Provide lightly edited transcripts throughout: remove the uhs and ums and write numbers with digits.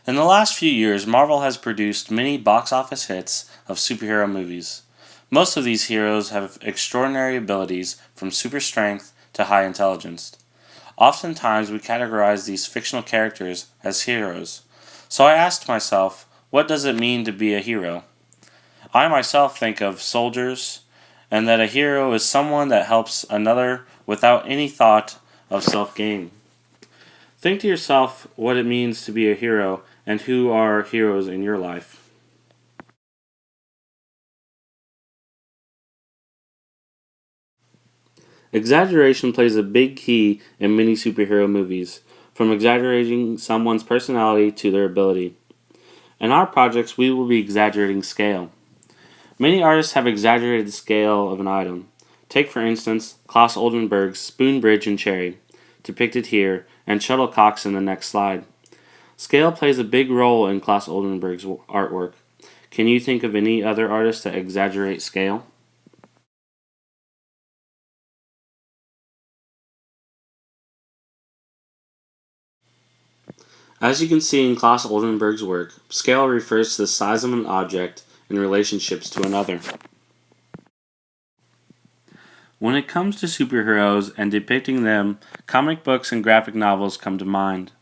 In the last few years, Marvel has produced many box office hits of superhero movies. Most of these heroes have extraordinary abilities from super strength to high intelligence. Oftentimes, we categorize these fictional characters as heroes. So I asked myself, what does it mean to be a hero? I myself think of soldiers, and that a hero is someone that helps another without any thought of self gain. Think to yourself what it means to be a hero and who are heroes in your life. Exaggeration plays a big key in many superhero movies, from exaggerating someone's personality to their ability. In our projects, we will be exaggerating scale. Many artists have exaggerated the scale of an item. Take, for instance, Klaus Oldenburg's Spoon Bridge and Cherry, depicted here, and shuttlecocks in the next slide. Scale plays a big role in Klaus Oldenburg's artwork. Can you think of any other artists that exaggerate scale? As you can see in Klaus Oldenburg's work, scale refers to the size of an object in relationships to another. When it comes to superheroes and depicting them, comic books and graphic novels come to mind.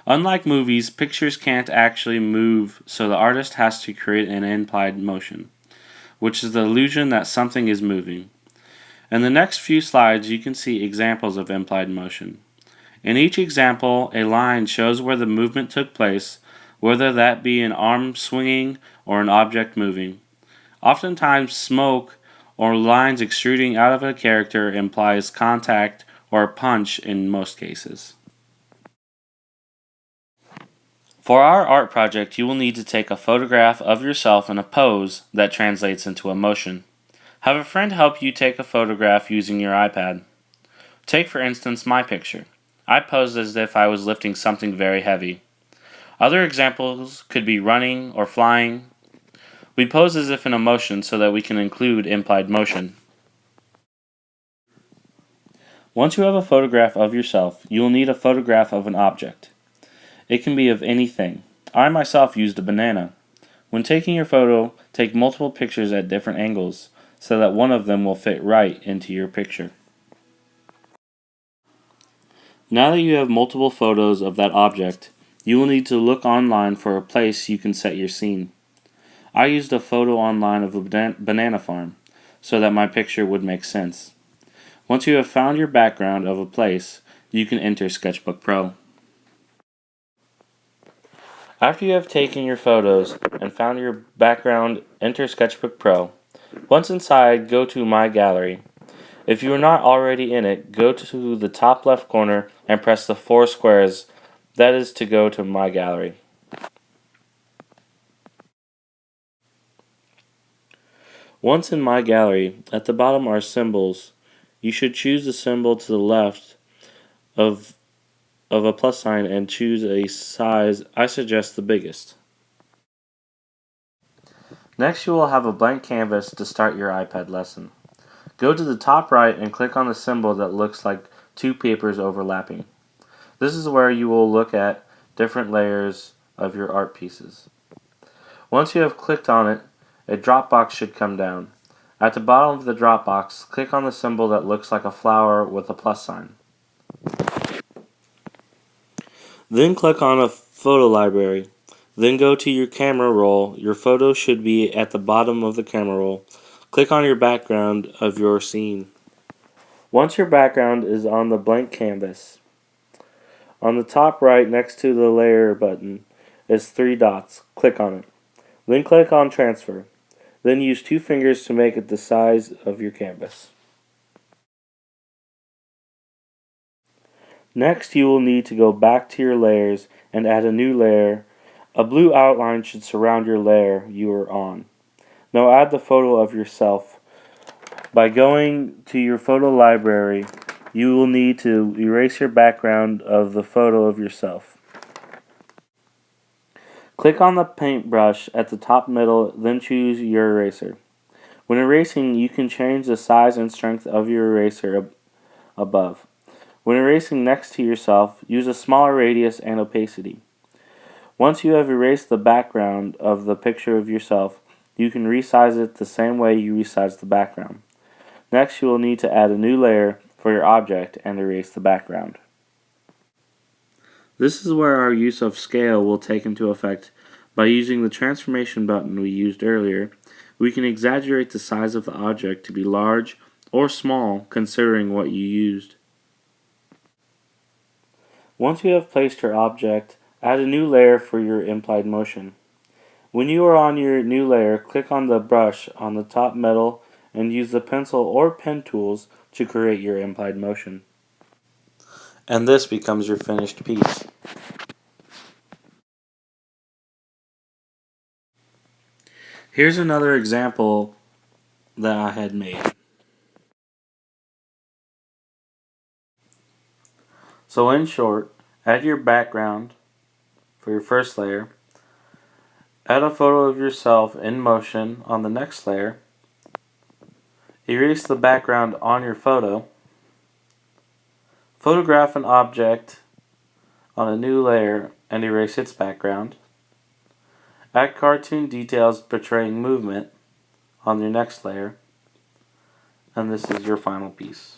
Unlike movies, pictures can't actually move, so the artist has to create an implied motion, which is the illusion that something is moving. In the next few slides, you can see examples of implied motion. In each example, a line shows where the movement took place, whether that be an arm swinging or an object moving. Oftentimes, smoke or lines extruding out of a character implies contact or a punch in most cases. For our art project, you will need to take a photograph of yourself in a pose that translates into a motion. Have a friend help you take a photograph using your iPad. Take, for instance, my picture. I posed as if I was lifting something very heavy. Other examples could be running or flying. We pose as if in a motion so that we can include implied motion. Once you have a photograph of yourself, you will need a photograph of an object. It can be of anything. I myself used a banana. When taking your photo, take multiple pictures at different angles so that one of them will fit right into your picture. Now that you have multiple photos of that object, you will need to look online for a place you can set your scene. I used a photo online of a banana farm so that my picture would make sense. Once you have found your background of a place, you can enter Sketchbook Pro. After you have taken your photos and found your background, enter Sketchbook Pro. Once inside, go to My Gallery. If you are not already in it, go to the top left corner and press the 4 squares. That is to go to My Gallery. Once in My Gallery, at the bottom are symbols. You should choose the symbol to the left of a plus sign and choose a size. I suggest the biggest. Next, you will have a blank canvas to start your iPad lesson. Go to the top right and click on the symbol that looks like two papers overlapping. This is where you will look at different layers of your art pieces. Once you have clicked on it, a drop box should come down. At the bottom of the drop box, click on the symbol that looks like a flower with a plus sign. Then click on a photo library. Then go to your camera roll. Your photo should be at the bottom of the camera roll. Click on your background of your scene. Once your background is on the blank canvas, on the top right next to the layer button is 3 dots. Click on it. Then click on transfer. Then use 2 fingers to make it the size of your canvas. Next, you will need to go back to your layers and add a new layer. A blue outline should surround your layer you are on. Now add the photo of yourself. By going to your photo library, you will need to erase your background of the photo of yourself. Click on the paintbrush at the top middle, then choose your eraser. When erasing, you can change the size and strength of your eraser above. When erasing next to yourself, use a smaller radius and opacity. Once you have erased the background of the picture of yourself, you can resize it the same way you resize the background. Next, you will need to add a new layer for your object and erase the background. This is where our use of scale will take into effect. By using the transformation button we used earlier, we can exaggerate the size of the object to be large or small considering what you used. Once you have placed your object, add a new layer for your implied motion. When you are on your new layer, click on the brush on the top middle and use the pencil or pen tools to create your implied motion. And this becomes your finished piece. Here's another example that I had made. So in short, add your background for your first layer, add a photo of yourself in motion on the next layer, erase the background on your photo, photograph an object on a new layer and erase its background, add cartoon details portraying movement on your next layer, and this is your final piece.